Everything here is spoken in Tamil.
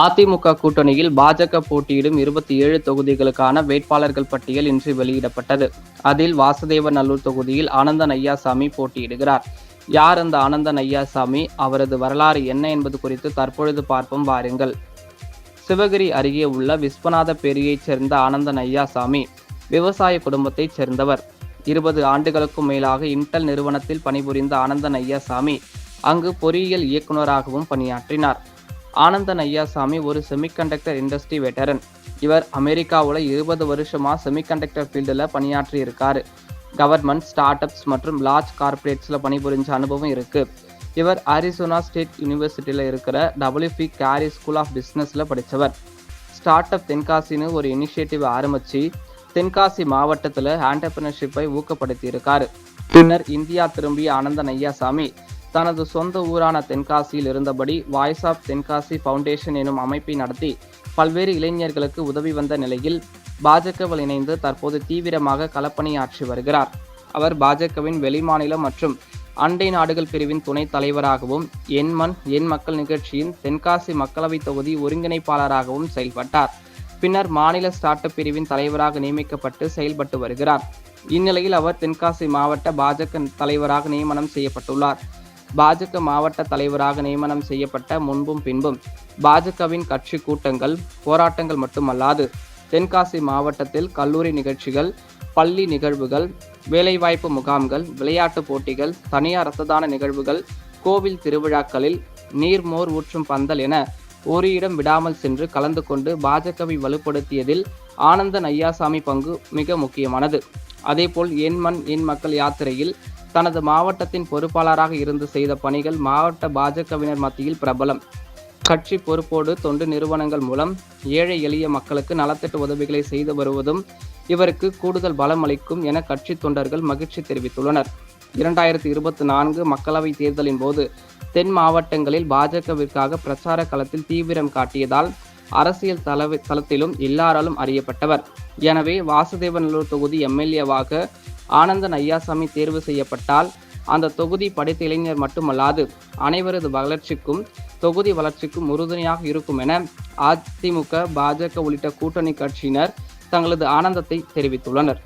அதிமுக கூட்டணியில் பாஜக போட்டியிடும் 27 தொகுதிகளுக்கான வேட்பாளர்கள் பட்டியல் இன்று வெளியிடப்பட்டது. அதில் வாசுதேவநல்லூர் தொகுதியில் ஆனந்தன் ஐயாசாமி போட்டியிடுகிறார். யார் அந்த ஆனந்தன் ஐயாசாமி, அவரது வரலாறு என்ன என்பது குறித்து தற்பொழுது பார்ப்போம் வாருங்கள். சிவகிரி அருகே உள்ள விஸ்வநாதபேரியைச் சேர்ந்த ஆனந்தன் ஐயாசாமி விவசாய குடும்பத்தைச் சேர்ந்தவர். 20 ஆண்டுகளுக்கும் மேலாக இன்டெல் நிறுவனத்தில் பணிபுரிந்த ஆனந்தன் ஐயாசாமி அங்கு பொறியியல் இயக்குநராகவும் பணியாற்றினார். ஆனந்தன் ஐயாசாமி ஒரு செமிகண்டக்டர் இண்டஸ்ட்ரி வெட்டரன். இவர் அமெரிக்காவில் 20 வருஷமா செமிகண்டக்டர் ஃபீல்டில் பணியாற்றி இருக்காரு. கவர்மெண்ட், ஸ்டார்ட் அப்ஸ் மற்றும் லார்ஜ் கார்பரேட்ஸில் பணிபுரிஞ்ச அனுபவம் இருக்கு. இவர் அரிசோனா ஸ்டேட் யூனிவர்சிட்டியில் இருக்கிற WP கேரி ஸ்கூல் ஆஃப் பிஸ்னஸில் படித்தவர். ஸ்டார்ட் அப் தென்காசின்னு ஒரு இனிஷியேட்டிவ் ஆரம்பித்து தென்காசி மாவட்டத்தில் ஆண்டர்பிரினர்ஷிப்பை ஊக்கப்படுத்தி இருக்காரு. பின்னர் இந்தியா திரும்பிய ஆனந்தன் ஐயாசாமி தனது சொந்த ஊரான தென்காசியில் இருந்தபடி வாய்ஸ் ஆஃப் தென்காசி ஃபவுண்டேஷன் எனும் அமைப்பை நடத்தி பல்வேறு இளைஞர்களுக்கு உதவி வந்த நிலையில் பாஜகவில் இணைந்து தற்போது தீவிரமாக களப்பணியாற்றி வருகிறார். அவர் பாஜகவின் வெளிமாநில மற்றும் அண்டை நாடுகள் பிரிவின் துணைத் தலைவராகவும் என் மண் என் மக்கள் நிகழ்ச்சியின் தென்காசி மக்களவை தொகுதி ஒருங்கிணைப்பாளராகவும் செயல்பட்டார். பின்னர் மாநில ஸ்டார்ட் அப் பிரிவின் தலைவராக நியமிக்கப்பட்டு செயல்பட்டு வருகிறார். இந்நிலையில் அவர் தென்காசி மாவட்ட பாஜக தலைவராக நியமனம் செய்யப்பட்டுள்ளார். பாஜக மாவட்ட தலைவராக நியமனம் செய்யப்பட்ட முன்பும் பின்பும் பாஜகவின் கட்சி கூட்டங்கள், போராட்டங்கள் மட்டுமல்லாது தென்காசி மாவட்டத்தில் கல்லூரி நிகழ்ச்சிகள், பள்ளி நிகழ்வுகள், வேலைவாய்ப்பு முகாம்கள், விளையாட்டுப் போட்டிகள், தனியார் ரத்ததான நிகழ்வுகள், கோவில் திருவிழாக்களில் நீர்மோர் ஊற்றும் பந்தல் என ஒரு இடம் விடாமல் சென்று கலந்து கொண்டு பாஜகவை வலுப்படுத்தியதில் ஆனந்தன் ஐயாசாமி பங்கு மிக முக்கியமானது. அதேபோல் என் மண் என் மக்கள் யாத்திரையில் தனது மாவட்டத்தின் பொறுப்பாளராக இருந்து செய்த பணிகள் மாவட்ட பாஜகவினர் மத்தியில் பிரபலம். கட்சி பொறுப்போடு தொண்டு நிறுவனங்கள் மூலம் ஏழை எளிய மக்களுக்கு நலத்திட்ட உதவிகளை செய்து வருவதும் இவருக்கு கூடுதல் பலம் அளிக்கும் என கட்சி தொண்டர்கள் மகிழ்ச்சி தெரிவித்துள்ளனர். 2024 மக்களவை தேர்தலின் போது தென் மாவட்டங்களில் பாஜகவிற்காக பிரச்சார களத்தில் தீவிரம் காட்டியதால் அரசியல் தளத்திலும் எல்லாராலும் அறியப்பட்டவர். எனவே வாசுதேவநல்லூர் தொகுதி எம்எல்ஏவாக ஆனந்தன் ஐயாசாமி தேர்வு செய்யப்பட்டால் அந்த தொகுதி படித்த இளைஞர் மட்டுமல்லாது அனைவரது வளர்ச்சிக்கும் தொகுதி வளர்ச்சிக்கும் உறுதுணையாக இருக்கும் என அதிமுக, பாஜக உள்ளிட்ட கூட்டணி கட்சியினர் தங்களது ஆனந்தத்தை தெரிவித்துள்ளனர்.